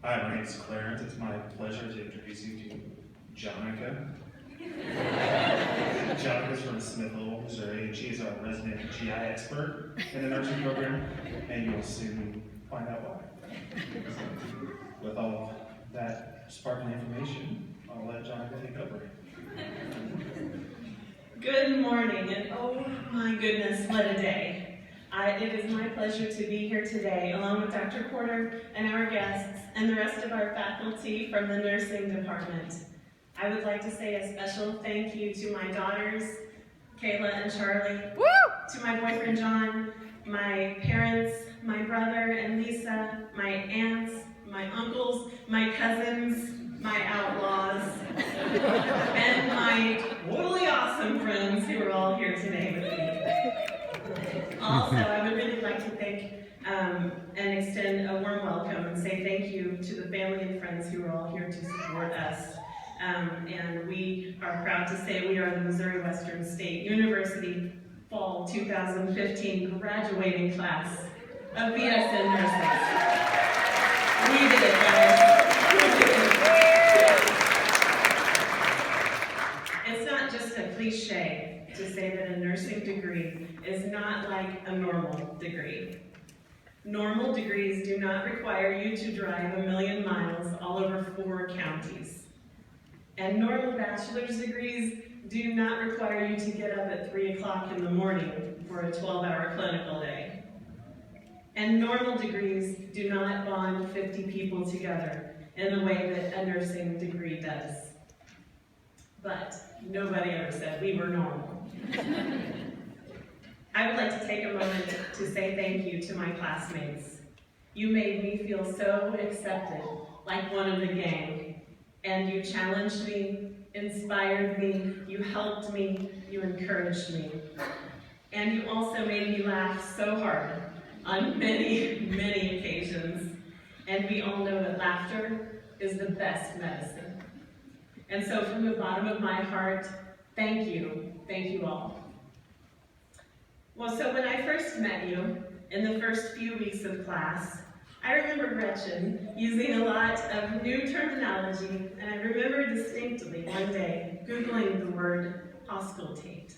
Hi, my name is Clarence. It's my pleasure to introduce you to Jonica. Jonica's from Smithville, Missouri, and she is our resident GI expert in the nursing program, and you'll soon find out why. With all of that sparkling information, I'll let Jonica take over. Good morning, and oh my goodness, what a day. It is my pleasure to be here today, along with Dr. Porter and our guests, and the rest of our faculty from the nursing department. I would like to say a special thank you to my daughters, Kayla and Charlie, to my boyfriend John, my parents, my brother and Lisa, my aunts, my uncles, my cousins, my outlaws, and my totally awesome friends who are all here today with me. Also, I would really like to thank and extend a warm welcome and say thank you to the family and friends who are all here to support us. And we are proud to say we are the Missouri Western State University Fall 2015 graduating class of BSN Nursing. We did it, guys. It's not just a cliche to say that a nursing degree is not like a normal degree. Normal degrees do not require you to drive 1,000,000 miles all over 4 counties. And normal bachelor's degrees do not require you to get up at 3 o'clock in the morning for a 12-hour clinical day. And normal degrees do not bond 50 people together in the way that a nursing degree does. But nobody ever said we were normal. I would like to take a moment to say thank you to my classmates. You made me feel so accepted, like one of the gang, and you challenged me, inspired me, you helped me, you encouraged me. And you also made me laugh so hard on many, many occasions. And we all know that laughter is the best medicine. And so from the bottom of my heart, thank you all. Well, so when I first met you, in the first few weeks of class, I remember Gretchen using a lot of new terminology, and I remember distinctly one day Googling the word auscultate.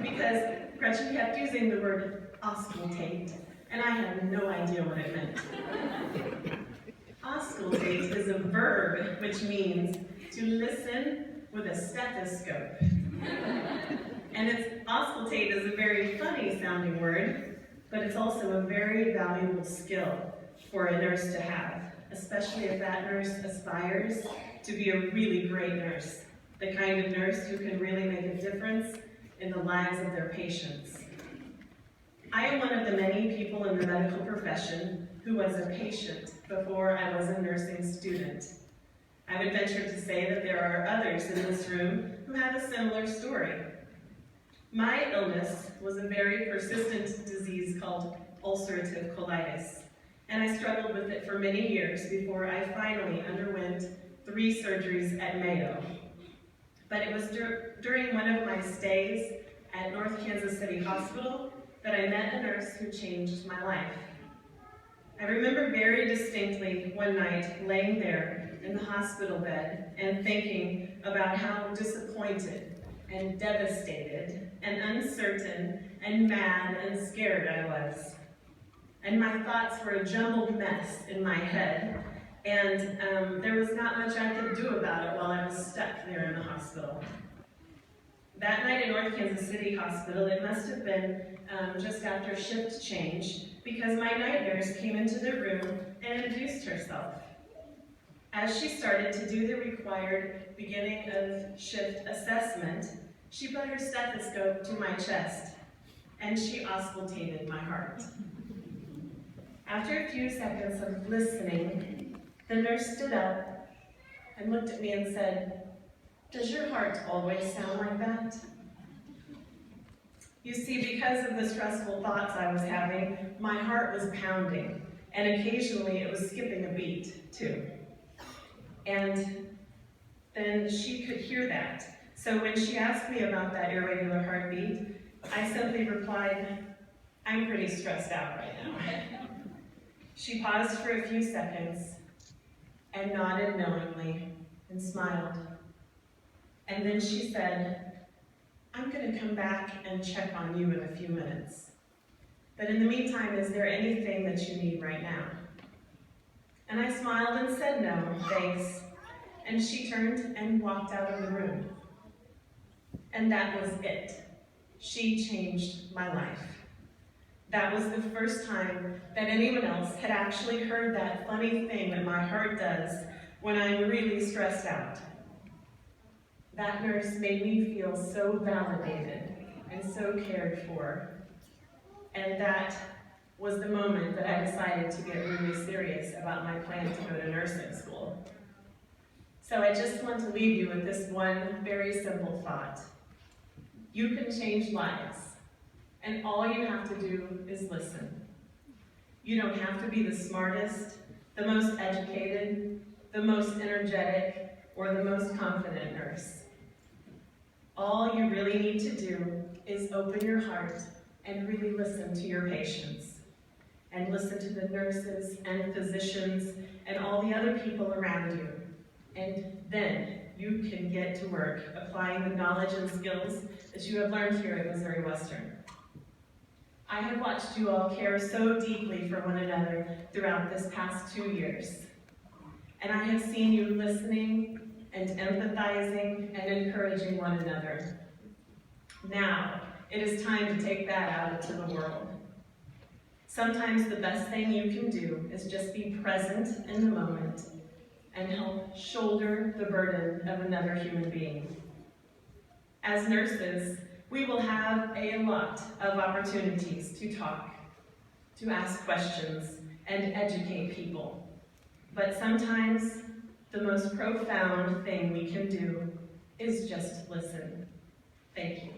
Because Gretchen kept using the word auscultate, and I had no idea what it meant. Auscultate is a verb which means to listen with a stethoscope. And auscultate is a very funny sounding word, but it's also a very valuable skill for a nurse to have, especially if that nurse aspires to be a really great nurse, the kind of nurse who can really make a difference in the lives of their patients. I am one of the many people in the medical profession who was a patient before I was a nursing student. I would venture to say that there are others in this room who have a similar story. My illness was a very persistent disease called ulcerative colitis, and I struggled with it for many years before I finally underwent 3 surgeries at Mayo. But it was during one of my stays at North Kansas City Hospital that I met a nurse who changed my life. I remember very distinctly one night laying there in the hospital bed and thinking about how disappointed and devastated and uncertain and mad and scared I was. And my thoughts were a jumbled mess in my head, and there was not much I could do about it while I was stuck there in the hospital. That night at North Kansas City Hospital, it must have been just after shift change, because my night nurse came into the room and introduced herself. As she started to do the required beginning of shift assessment, she put her stethoscope to my chest, and she auscultated my heart. After a few seconds of listening, the nurse stood up and looked at me and said, "Does your heart always sound like that?" You see, because of the stressful thoughts I was having, my heart was pounding, and occasionally it was skipping a beat, too. And then she could hear that. So when she asked me about that irregular heartbeat, I simply replied, "I'm pretty stressed out right now." She paused for a few seconds, and nodded knowingly and smiled. And then she said, "I'm going to come back and check on you in a few minutes. But in the meantime, is there anything that you need right now?" And I smiled and said, "No, thanks." And she turned and walked out of the room. And that was it. She changed my life. That was the first time that anyone else had actually heard that funny thing that my heart does when I'm really stressed out. That nurse made me feel so validated and so cared for. And that was the moment that I decided to get really serious about my plan to go to nursing school. So I just want to leave you with this one very simple thought. You can change lives, and all you have to do is listen. You don't have to be the smartest, the most educated, the most energetic, or the most confident nurse. All you really need to do is open your heart and really listen to your patients, and listen to the nurses and physicians and all the other people around you. And then you can get to work applying the knowledge and skills that you have learned here at Missouri Western. I have watched you all care so deeply for one another throughout this past 2 years. And I have seen you listening and empathizing and encouraging one another. Now, it is time to take that out into the world. Sometimes the best thing you can do is just be present in the moment and help shoulder the burden of another human being. As nurses, we will have a lot of opportunities to talk, to ask questions, and educate people. But sometimes the most profound thing we can do is just listen. Thank you.